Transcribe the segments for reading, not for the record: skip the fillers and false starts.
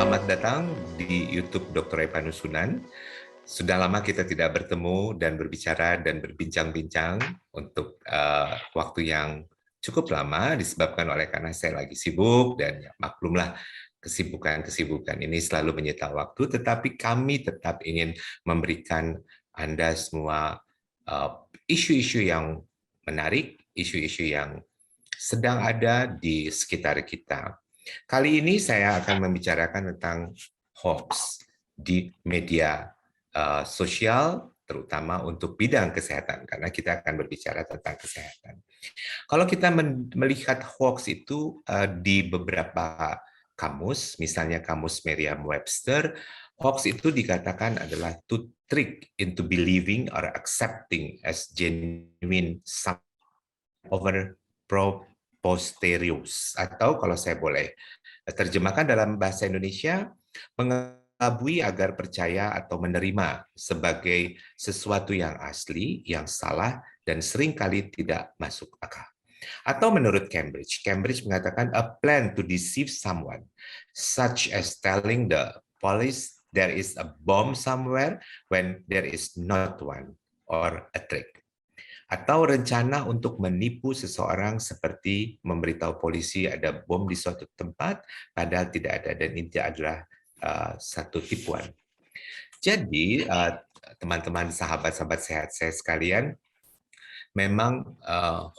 Selamat datang di YouTube Dr. Epanusunan. Sudah lama kita tidak bertemu dan berbicara dan berbincang-bincang untuk waktu yang cukup lama disebabkan oleh karena saya lagi sibuk dan ya, maklumlah kesibukan-kesibukan ini selalu menyita waktu, tetapi kami tetap ingin memberikan Anda semua isu-isu yang menarik, isu-isu yang sedang ada di sekitar kita. Kali ini saya akan membicarakan tentang hoax di media sosial, terutama untuk bidang kesehatan, karena kita akan berbicara tentang kesehatan. Kalau kita melihat hoax itu di beberapa kamus, misalnya kamus Merriam-Webster, hoax itu dikatakan adalah to trick into believing or accepting as genuine some over posterius, atau kalau saya boleh terjemahkan dalam bahasa Indonesia, mengelabui agar percaya atau menerima sebagai sesuatu yang asli, yang salah, dan seringkali tidak masuk akal. Atau menurut Cambridge mengatakan a plan to deceive someone, such as telling the police there is a bomb somewhere when there is not one, or a trick. Atau rencana untuk menipu seseorang seperti memberitahu polisi ada bom di suatu tempat, padahal tidak ada, dan ini adalah satu tipuan. Jadi, teman-teman, sahabat-sahabat sehat saya sekalian, memang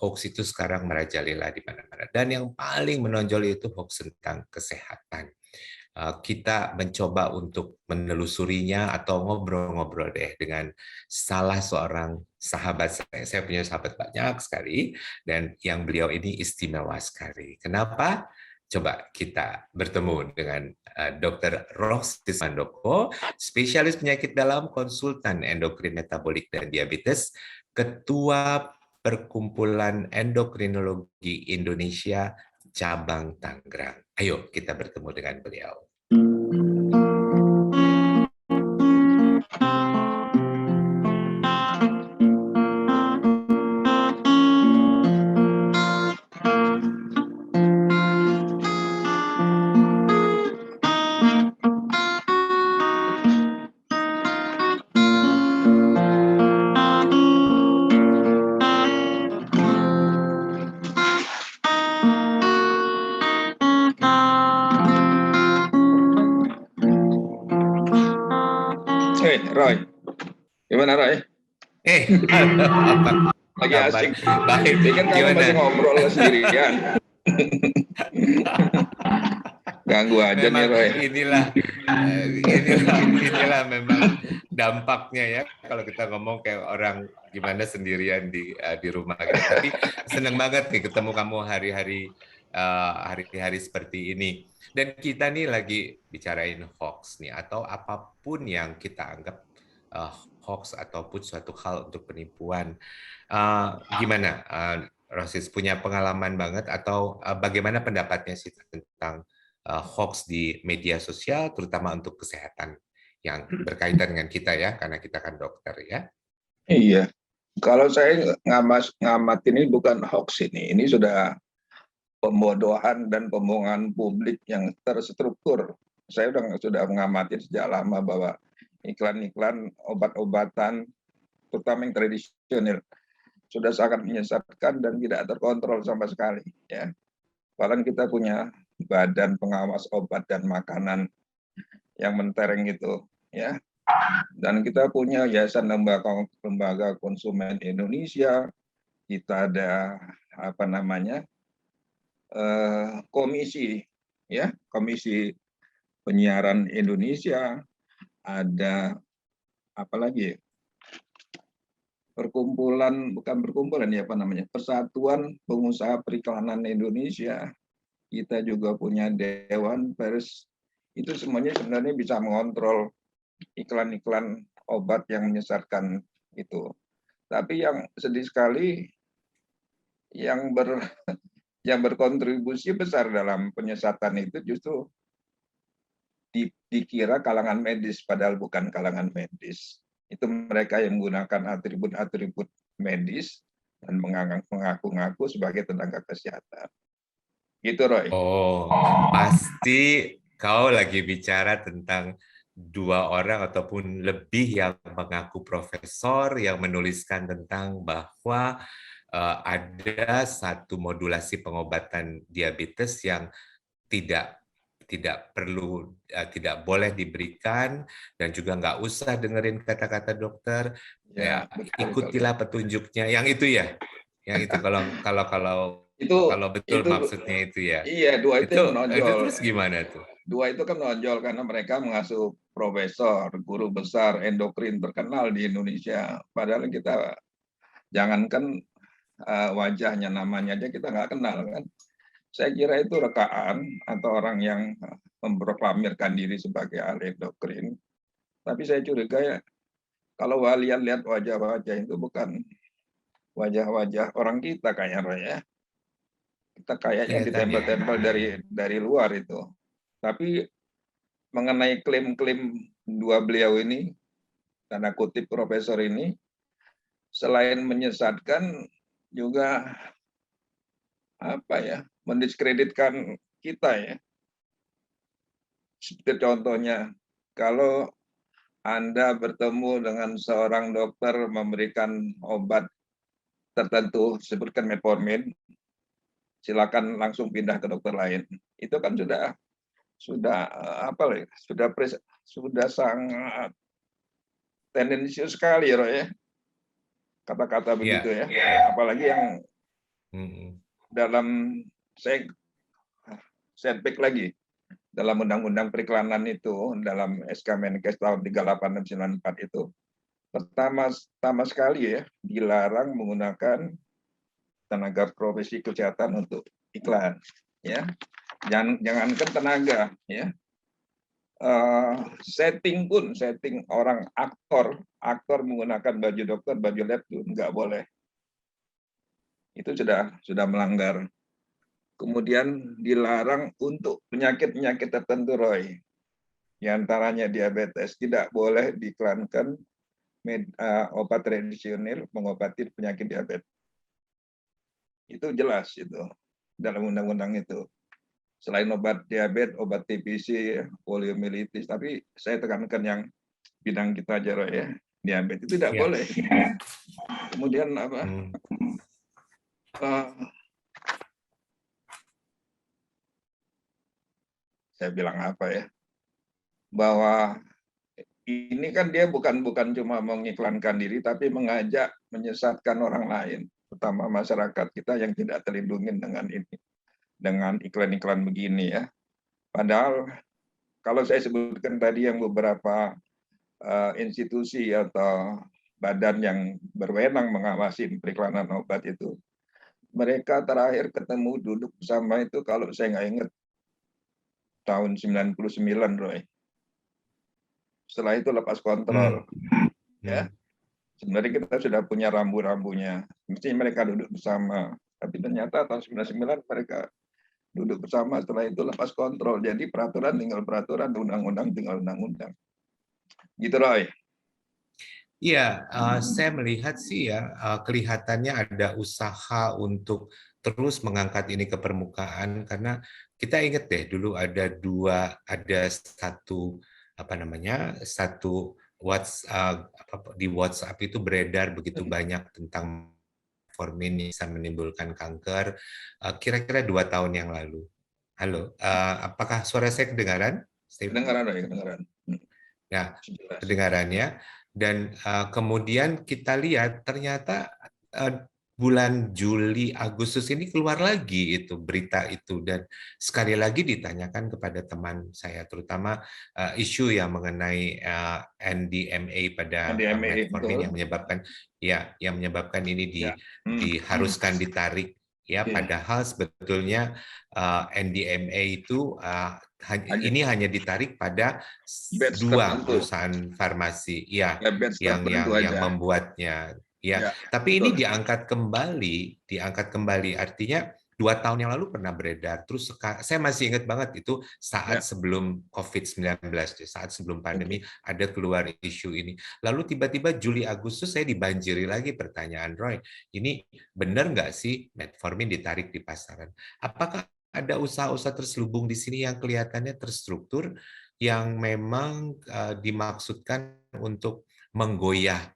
hoax itu sekarang merajalela di mana-mana. Dan yang paling menonjol itu hoax tentang kesehatan. Kita mencoba untuk menelusurinya atau ngobrol-ngobrol deh dengan salah seorang sahabat saya. Saya punya sahabat banyak sekali dan yang beliau ini istimewa sekali. Kenapa? Coba kita bertemu dengan Dr. Rosis Mandoko, spesialis penyakit dalam, konsultan endokrin metabolik dan diabetes, Ketua Perkumpulan Endokrinologi Indonesia Cabang Tangerang. Ayo kita bertemu dengan beliau. Roy, gimana Roy? Lagi asik. Baik. Ini kan kamu masih ngobrol sendirian. Ganggu aja memang nih Roy. Inilah memang dampaknya ya kalau kita ngomong kayak orang gimana sendirian di rumah gitu. Tapi seneng banget nih ketemu kamu hari-hari seperti ini. Dan kita nih lagi bicarain hoax nih atau apapun yang kita anggap hoax ataupun suatu hal untuk penipuan. Gimana, Rosis, punya pengalaman banget atau bagaimana pendapatnya sih tentang hoax di media sosial, terutama untuk kesehatan yang berkaitan dengan kita ya, karena kita kan dokter ya. Iya, kalau saya ngamat ini bukan hoax ini sudah pembodohan dan pembohongan publik yang terstruktur. Saya sudah mengamati sejak lama bahwa iklan-iklan obat-obatan, terutama yang tradisional, sudah sangat menyesatkan dan tidak terkontrol sama sekali. Ya, bahkan kita punya Badan Pengawas Obat dan Makanan yang mentereng itu, ya. Dan kita punya Yayasan Lembaga Konsumen Indonesia. Kita ada komisi, ya, Komisi Penyiaran Indonesia. Ada apa lagi? Persatuan Pengusaha Periklanan Indonesia. Kita juga punya Dewan Pers. Itu semuanya sebenarnya bisa mengontrol iklan-iklan obat yang menyesatkan itu. Tapi yang sedih sekali, yang berkontribusi besar dalam penyesatan itu justru dikira kalangan medis, padahal bukan kalangan medis. Itu mereka yang menggunakan atribut-atribut medis dan mengaku-ngaku sebagai tenaga kesehatan. Gitu, Roy. Oh, pasti kau lagi bicara tentang dua orang ataupun lebih yang mengaku profesor yang menuliskan tentang bahwa ada satu modulasi pengobatan diabetes yang tidak tidak boleh diberikan dan juga nggak usah dengerin kata-kata dokter. Ya, Ya, betul sekali. ikutilah petunjuknya. Yang itu ya, yang itu kalau kalau kalau Itu kalau betul itu maksudnya itu ya. iya, dua itu yang Itu menonjol. terus gimana tuh? Dua itu kan menonjol karena mereka mengasuh profesor, guru besar endokrin terkenal di Indonesia. Padahal kita jangankan wajahnya, namanya aja kita nggak kenal kan. Saya kira itu rekaan atau orang yang memproklamirkan diri sebagai ahli endokrin. Tapi saya curiga ya, kalau kalian lihat wajah-wajah itu bukan wajah-wajah orang kita kayaknya ya. Kita kayaknya Kelihatannya. ditempel-tempel dari luar itu. Tapi mengenai klaim-klaim dua beliau ini, tanda kutip profesor ini, selain menyesatkan juga apa ya, mendiskreditkan kita ya. Seperti contohnya, kalau Anda bertemu dengan seorang dokter memberikan obat tertentu, sebutkan metformin, silakan langsung pindah ke dokter lain. Itu kan sudah apa ya, sudah sangat tendensius sekali ya kata-kata begitu Iya. ya. Apalagi yang dalam saya setback lagi dalam undang-undang periklanan itu, dalam SK Menkes tahun 38 dan 94 itu, pertama sekali ya dilarang menggunakan tenaga profesi kesehatan untuk iklan ya. Jangankan tenaga ya, setting orang aktor menggunakan baju dokter, baju lab itu nggak boleh. Itu sudah melanggar. Kemudian dilarang untuk penyakit-penyakit tertentu, Roy. Di antaranya diabetes, tidak boleh diiklankan obat tradisional mengobati penyakit diabetes. Itu jelas itu dalam undang-undang itu. Selain obat diabetes, obat TBC, poliomyelitis, tapi saya tekankan yang bidang kita aja, Roy, ya. Diabetes itu tidak boleh. Kemudian apa? Saya bilang apa ya? Bahwa ini kan dia bukan cuma mengiklankan diri, tapi mengajak menyesatkan orang lain, terutama masyarakat kita yang tidak terlindungi dengan iklan-iklan begini ya. Padahal kalau saya sebutkan tadi yang beberapa institusi atau badan yang berwenang mengawasi periklanan obat itu, mereka terakhir ketemu duduk bersama itu kalau saya nggak ingat tahun 99, Roy. Setelah itu lepas kontrol. Ya. Sebenarnya kita sudah punya rambu-rambunya. Mestinya mereka duduk bersama. Tapi ternyata tahun 99 mereka duduk bersama, setelah itu lepas kontrol. Jadi peraturan tinggal peraturan, undang-undang tinggal undang-undang. Gitu, Roy. Iya, saya melihat sih ya, kelihatannya ada usaha untuk terus mengangkat ini ke permukaan karena kita ingat deh dulu ada satu apa namanya satu di WhatsApp itu beredar begitu banyak tentang metformin bisa menimbulkan kanker. Kira-kira 2 tahun yang lalu. Halo, apakah suara saya kedengaran? Kedengaran, Roy, kedengaran. Ya, kedengarannya. Dan kemudian kita lihat ternyata bulan Juli Agustus ini keluar lagi itu berita itu dan sekali lagi ditanyakan kepada teman saya terutama isu yang mengenai NDMA pada metformin yang menyebabkan ini diharuskan ditarik ya padahal sebetulnya NDMA itu ini hanya ditarik pada dua perusahaan farmasi ya yang membuatnya ya. Tapi ini diangkat kembali artinya 2 tahun yang lalu pernah beredar terus saya masih ingat banget itu saat sebelum COVID-19 saat sebelum pandemi ada keluar isu ini lalu tiba-tiba Juli Agustus saya dibanjiri lagi pertanyaan Roy ini benar nggak sih metformin ditarik di pasaran apakah ada usaha-usaha terselubung di sini yang kelihatannya terstruktur, yang memang dimaksudkan untuk menggoyah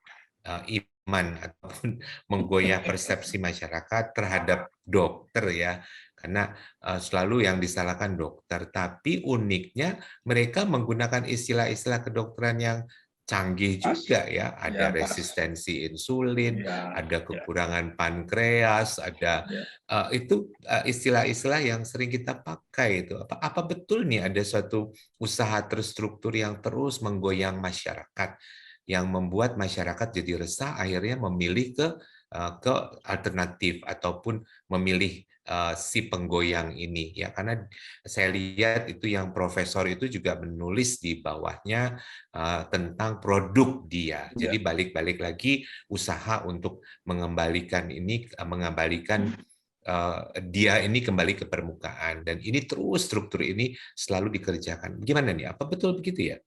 iman ataupun menggoyah persepsi masyarakat terhadap dokter ya, karena selalu yang disalahkan dokter. Tapi uniknya mereka menggunakan istilah-istilah kedokteran yang canggih Pas, juga ya, ya ada pas, resistensi insulin, ya, ada ya, kekurangan pankreas, ada ya. itu istilah-istilah yang sering kita pakai itu. Apa betul nih ada suatu usaha terstruktur yang terus menggoyang masyarakat, yang membuat masyarakat jadi resah, akhirnya memilih ke alternatif ataupun memilih si penggoyang ini ya, karena saya lihat itu yang profesor itu juga menulis di bawahnya tentang produk dia. Ya. Jadi balik-balik lagi usaha untuk mengembalikan ini, mengembalikan dia ini kembali ke permukaan, dan ini terus struktur ini selalu dikerjakan. Gimana nih? Apa betul begitu ya?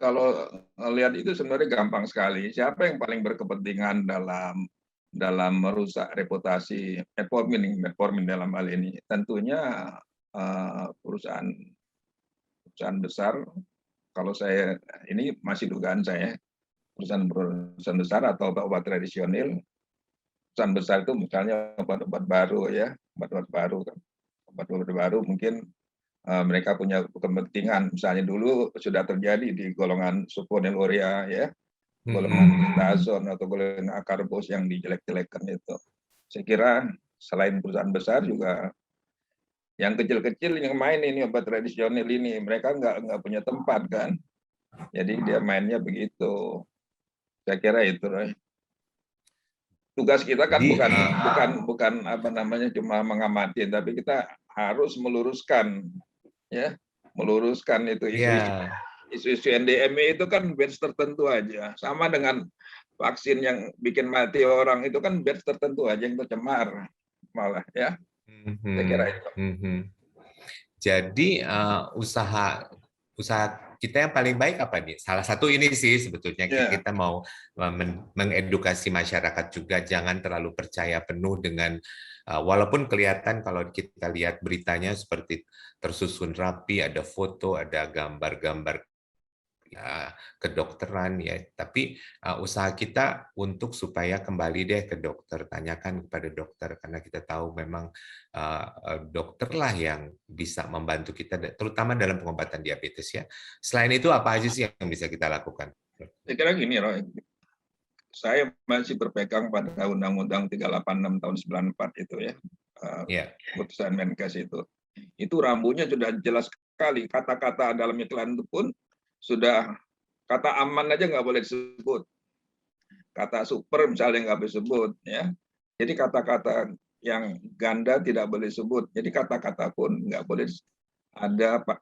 Kalau lihat itu sebenarnya gampang sekali. Siapa yang paling berkepentingan dalam merusak reputasi metformin dalam hal ini? Tentunya perusahaan perusahaan besar. Kalau saya ini masih dugaan saya, perusahaan besar atau obat-obat tradisional. Perusahaan besar itu misalnya obat-obat baru ya, obat-obat baru kan. Obat-obat baru mungkin mereka punya kepentingan. Misalnya dulu sudah terjadi di golongan sulfonylurea ya, golongan tazon atau golongan akarbos yang dijelek-jelekan itu. Saya kira selain perusahaan besar juga yang kecil-kecil yang main ini obat tradisional ini, mereka nggak punya tempat kan. Jadi dia mainnya begitu. Saya kira itu. Tugas kita kan Jadi bukan apa namanya cuma mengamati, tapi kita harus meluruskan ya, meluruskan itu ya, isu-isu NDME itu kan batch tertentu aja. Sama dengan vaksin yang bikin mati orang itu kan batch tertentu aja yang tercemar malah ya. Saya kira itu. jadi usaha usaha kita yang paling baik apa nih? Salah satu ini sih sebetulnya Ya, kita mau mengedukasi masyarakat juga, jangan terlalu percaya penuh dengan walaupun kelihatan kalau kita lihat beritanya seperti tersusun rapi, ada foto, ada gambar-gambar ya, kedokteran ya, tapi usaha kita untuk supaya kembali deh ke dokter, tanyakan kepada dokter, karena kita tahu memang dokterlah yang bisa membantu kita terutama dalam pengobatan diabetes ya. Selain itu apa aja sih yang bisa kita lakukan? saya kira gini Roy, saya masih berpegang pada Undang-Undang 386 tahun 94 itu ya, Ya. putusan Menkes itu. Itu rambunya sudah jelas sekali, kata-kata dalam iklan itu pun sudah, kata aman aja nggak boleh disebut, kata super misalnya nggak boleh disebut ya. Jadi kata-kata yang ganda tidak boleh disebut. Jadi kata-kata pun nggak boleh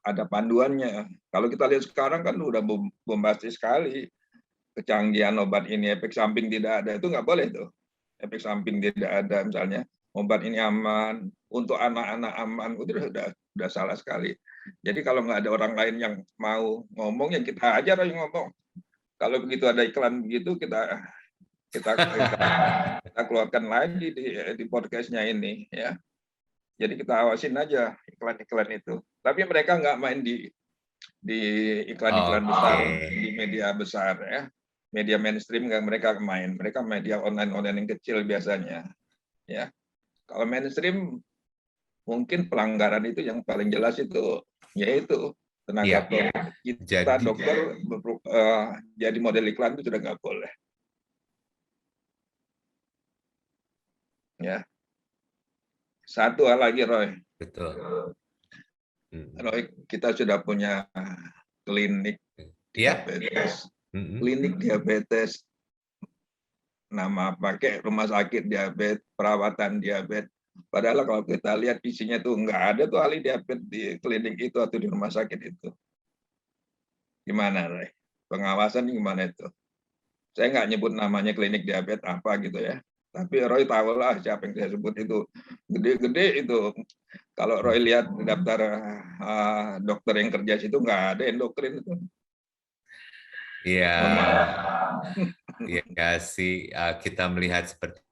ada panduannya. Kalau kita lihat sekarang kan udah bombastis sekali, kecanggihan obat ini efek samping tidak ada, itu nggak boleh tuh. Efek samping tidak ada misalnya, obat ini aman untuk anak-anak aman, itu udah salah sekali. Jadi kalau nggak ada orang lain yang mau ngomong, ya kita aja yang ngomong. Kalau begitu ada iklan begitu, kita keluarkan lagi di podcastnya ini ya. Jadi kita awasin aja iklan-iklan itu. Tapi mereka nggak main di iklan-iklan besar, Oke. di media besar ya. Media mainstream nggak mereka main. Mereka media online yang kecil biasanya ya. Kalau mainstream mungkin pelanggaran itu yang paling jelas itu yaitu tenaga Iya. kita Jadi dokter jadi model iklan itu sudah nggak boleh ya. Satu hal lagi Roy, betul. Kita sudah punya klinik Iya. diabetes, klinik diabetes, nama pakai rumah sakit diabetes, perawatan diabetes. Padahal kalau kita lihat isinya tuh nggak ada tuh ahli diabetes di klinik itu atau di rumah sakit itu. Gimana, Ray? Pengawasan gimana itu? Saya nggak nyebut namanya klinik diabetes apa gitu ya. Tapi Roy tahu lah siapa yang saya sebut itu. Gede-gede itu. Kalau Roy lihat daftar dokter yang kerja situ nggak ada endokrin itu. Iya, ya sih kita melihat seperti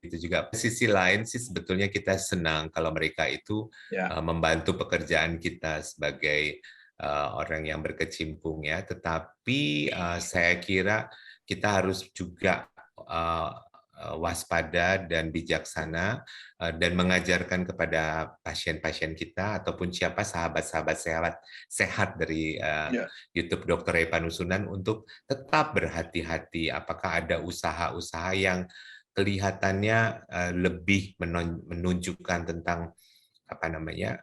itu juga. Sisi lain sih sebetulnya kita senang kalau mereka itu Ya, membantu pekerjaan kita sebagai orang yang berkecimpung ya. Tetapi saya kira kita harus juga waspada dan bijaksana dan mengajarkan kepada pasien-pasien kita ataupun siapa sahabat-sahabat sehat dari ya. YouTube Dr. Evan Usunan untuk tetap berhati-hati apakah ada usaha-usaha yang kelihatannya lebih menunjukkan tentang apa namanya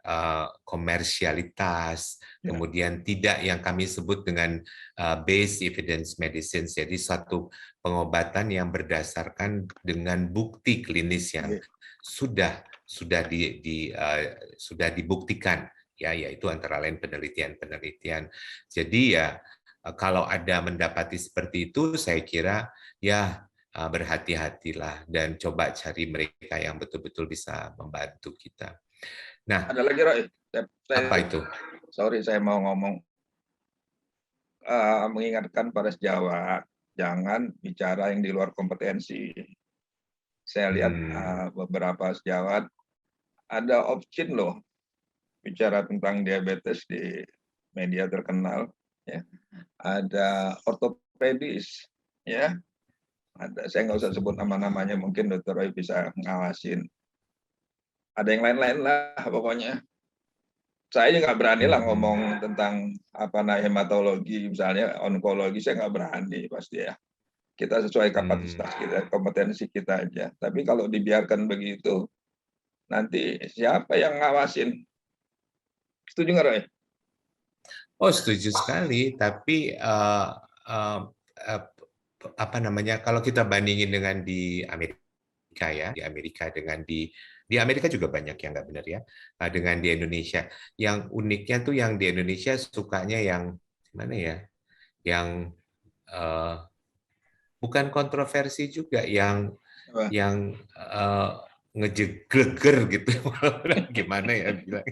komersialitas, Ya. kemudian tidak yang kami sebut dengan base evidence medicine, jadi satu pengobatan yang berdasarkan dengan bukti klinis yang Oke. sudah dibuktikan, ya, yaitu antara lain penelitian-penelitian. Jadi ya kalau ada mendapati seperti itu, saya kira ya berhati-hatilah dan coba cari mereka yang betul-betul bisa membantu kita. Nah, Ada lagi, Roy. apa itu? Sorry, saya mau ngomong, mengingatkan para sejawat, jangan bicara yang di luar kompetensi. Saya lihat Hmm, beberapa sejawat ada option loh bicara tentang diabetes di media terkenal, ya. Ada ortopedis, ya. Saya nggak usah sebut nama-namanya, mungkin Dr. Roy bisa ngawasin. Ada yang lain-lain lah pokoknya. Saya juga nggak berani lah ngomong hmm, tentang apa hematologi, misalnya onkologi, saya nggak berani pasti ya. Kita sesuai kapasitas hmm. kita, kompetensi kita aja. Tapi kalau dibiarkan begitu, nanti siapa yang ngawasin? Setuju nggak, Roy? Oh, setuju sekali. Tapi uh, uh, apa namanya? Kalau kita bandingin dengan di Amerika ya, di Amerika dengan di Amerika juga banyak yang nggak benar ya. Dengan di Indonesia, yang uniknya tuh yang di Indonesia sukanya yang mana ya? Yang uh, bukan kontroversi juga, Apa? yang ngejegleger gitu. Gimana ya bilang?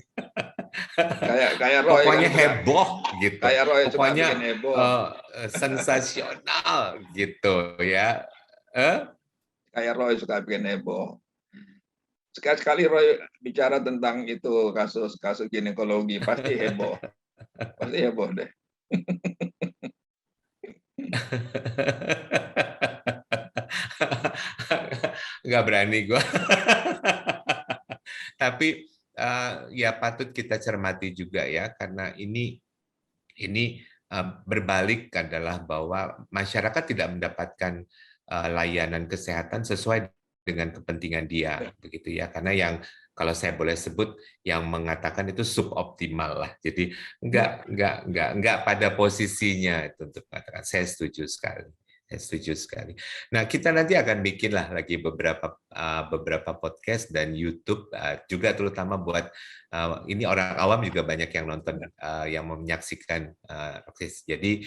Kayak kayak Roy kan Pokoknya suka, heboh gitu. kayak Roy suka bikin Pokoknya heboh, sensasional gitu ya. Eh? kayak Roy suka bikin heboh. Sekali-sekali Roy bicara tentang itu kasus-kasus ginekologi, pasti heboh deh. Nggak berani gue. Tapi ya patut kita cermati juga ya, karena ini berbalik adalah bahwa masyarakat tidak mendapatkan layanan kesehatan sesuai dengan kepentingan dia, begitu ya. Karena yang kalau saya boleh sebut yang mengatakan itu suboptimal lah. Jadi Ya, nggak pada posisinya itu untuk mengatakan. Saya setuju sekali. Saya setuju sekali. Nah, kita nanti akan bikin lah lagi beberapa podcast dan YouTube juga terutama buat ini orang awam juga banyak yang nonton, yang menyaksikan. Jadi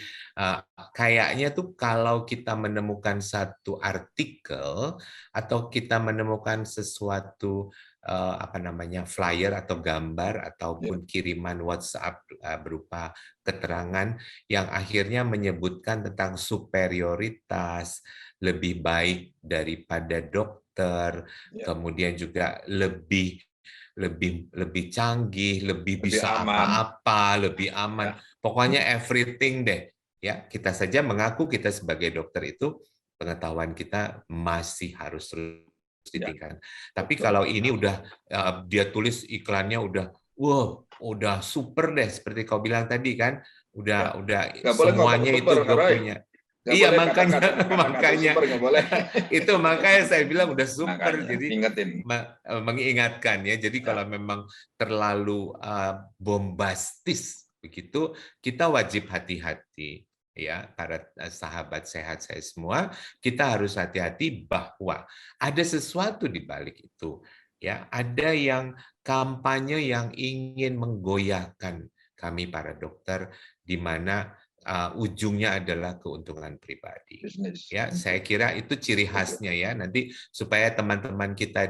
kayaknya tuh kalau kita menemukan satu artikel atau kita menemukan sesuatu apa namanya flyer atau gambar ya, ataupun kiriman WhatsApp berupa keterangan yang akhirnya menyebutkan tentang superioritas, lebih baik daripada dokter, ya. kemudian juga lebih lebih lebih canggih, lebih Lebih bisa aman. apa-apa, lebih aman. Ya, Pokoknya everything deh. Ya, kita saja mengaku kita sebagai dokter itu pengetahuan kita masih harus terus ya, ditingkatkan. Tapi betul. kalau ini udah dia tulis iklannya wow, udah super deh seperti kau bilang tadi kan, Ya, udah nggak boleh ngomong semuanya super, itu gue Roy. punya. Nggak Iya boleh makanya kata-kata makanya super, nggak boleh. itu makanya saya bilang udah super, Makanya, jadi ingetin. mengingatkan ya. Jadi Ya, kalau memang terlalu bombastis begitu, kita wajib hati-hati ya, para sahabat sehat saya semua, kita harus hati-hati bahwa ada sesuatu di balik itu. Ya, ada yang kampanye yang ingin menggoyahkan kami para dokter, di mana ujungnya adalah keuntungan pribadi. bisnis. Ya, saya kira itu ciri Betul. khasnya ya. Nanti supaya teman-teman kita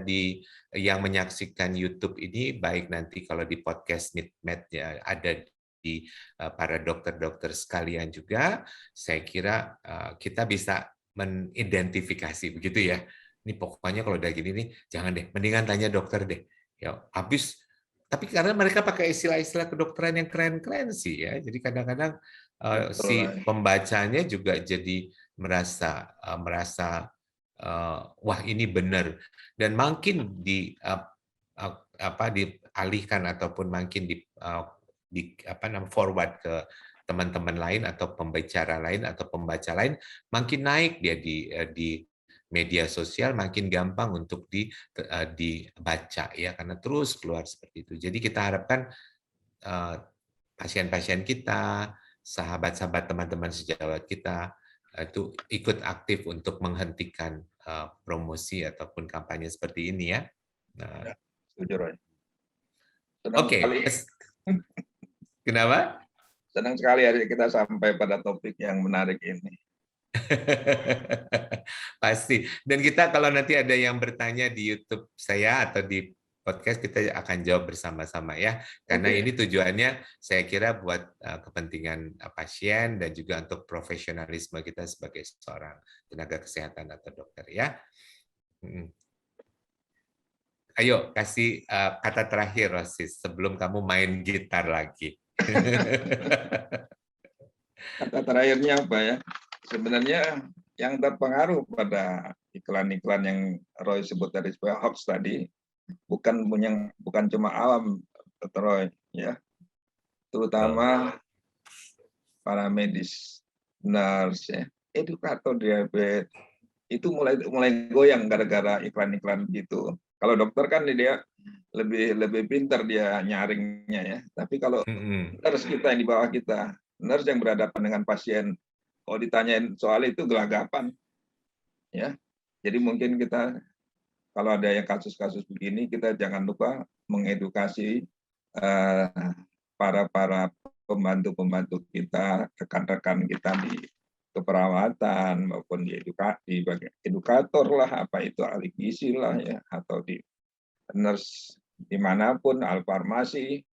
yang menyaksikan YouTube ini, baik nanti kalau di podcast MidMed ya ada di para dokter-dokter sekalian juga, saya kira kita bisa mengidentifikasi begitu ya. Ini pokoknya kalau udah gini nih, jangan deh, mendingan tanya dokter deh. Ya, habis. Tapi karena mereka pakai istilah-istilah kedokteran yang keren-keren sih ya, jadi kadang-kadang Betul, si Roy. pembacanya juga jadi merasa wah ini benar, dan makin apa dialihkan ataupun makin di apa namanya forward ke teman-teman lain atau pembicara lain atau pembaca lain, makin naik dia di media sosial, makin gampang untuk dibaca ya, karena terus keluar seperti itu. Jadi kita harapkan pasien-pasien kita, sahabat-sahabat teman-teman sejawat kita itu ikut aktif untuk menghentikan promosi ataupun kampanye seperti ini ya. Nah, Ya, setuju, Roy. Senang oke, sekali. kenapa? Senang sekali hari kita sampai pada topik yang menarik ini. Pasti. Dan kita kalau nanti ada yang bertanya di YouTube saya atau di podcast, kita akan jawab bersama-sama ya. Karena Oke. ini tujuannya saya kira buat kepentingan pasien dan juga untuk profesionalisme kita sebagai seorang tenaga kesehatan atau dokter ya. Ayo kasih kata terakhir Rosis sebelum kamu main gitar lagi. Kata terakhirnya apa ya? Sebenarnya yang terpengaruh pada iklan-iklan yang Roy sebut tadi sebagai hoax tadi bukan cuma awam, Dr. Roy, ya, terutama para medis, nurse, ya, edukator diabetes itu mulai goyang gara-gara iklan-iklan gitu. Kalau dokter kan dia lebih pintar dia nyaringnya ya. Tapi kalau nurse kita yang di bawah kita, nurse yang berhadapan dengan pasien, kalau ditanyain soal itu gelagapan, ya. Jadi mungkin kita kalau ada yang kasus-kasus begini, kita jangan lupa mengedukasi para pembantu-pembantu kita, rekan-rekan kita di keperawatan maupun di edukasi, edukator lah, apa itu ahli gizi lah ya, atau di nurse dimanapun, alfarmasi,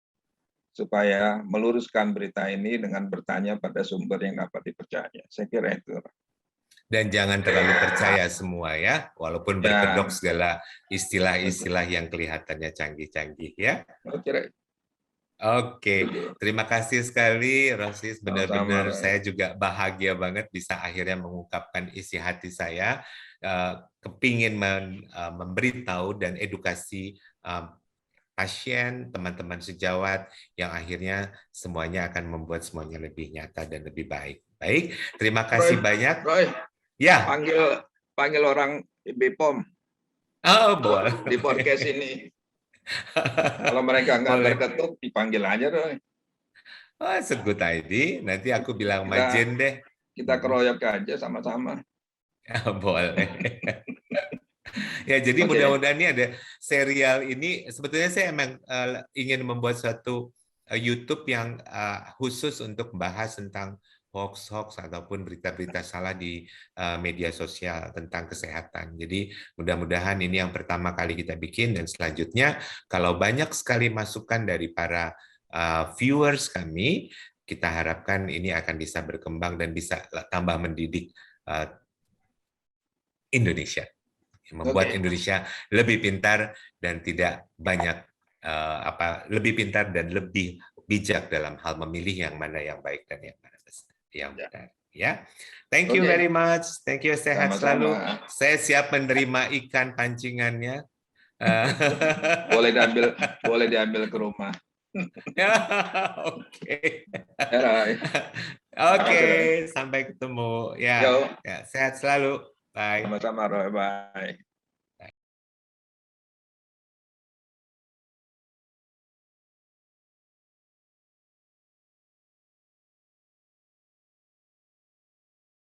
supaya meluruskan berita ini dengan bertanya pada sumber yang dapat dipercaya. Saya kira itu. Dan jangan terlalu percaya semua ya, walaupun berkedok Ya, segala istilah-istilah yang kelihatannya canggih-canggih ya. saya kira Oke, itu. terima kasih sekali Rosis. Sama-sama, Benar-benar Roy. saya juga bahagia banget bisa akhirnya mengungkapkan isi hati saya, kepingin memberitahu dan edukasi pasien, teman-teman sejawat yang akhirnya semuanya akan membuat semuanya lebih nyata dan lebih baik. Baik, terima kasih banyak. Roy, Ya, panggil orang BPOM oh boleh. di podcast ini. Kalau mereka nggak Boleh. terketuk, dipanggil aja, Roy. Oh, Segut ID, nanti aku bilang Majen deh. Kita keroyok aja sama-sama. Boleh. Ya, jadi mudah-mudahan ini ada serial ini. Sebetulnya saya emang ingin membuat suatu YouTube yang khusus untuk membahas tentang hoax-hoax ataupun berita-berita salah di media sosial tentang kesehatan. Jadi mudah-mudahan ini yang pertama kali kita bikin, dan selanjutnya kalau banyak sekali masukan dari para viewers kami, kita harapkan ini akan bisa berkembang dan bisa tambah mendidik Indonesia. Membuat Indonesia lebih pintar dan tidak banyak lebih pintar dan lebih bijak dalam hal memilih yang mana yang baik dan yang mana yang benar. Ya, thank you very much. Thank you, sehat selalu. Saya siap menerima ikan pancingannya. Boleh diambil ke rumah. Oke. Okay. Oke, sampai ketemu. Ya, sehat selalu. Bye. Sama-sama, Roy. Bye.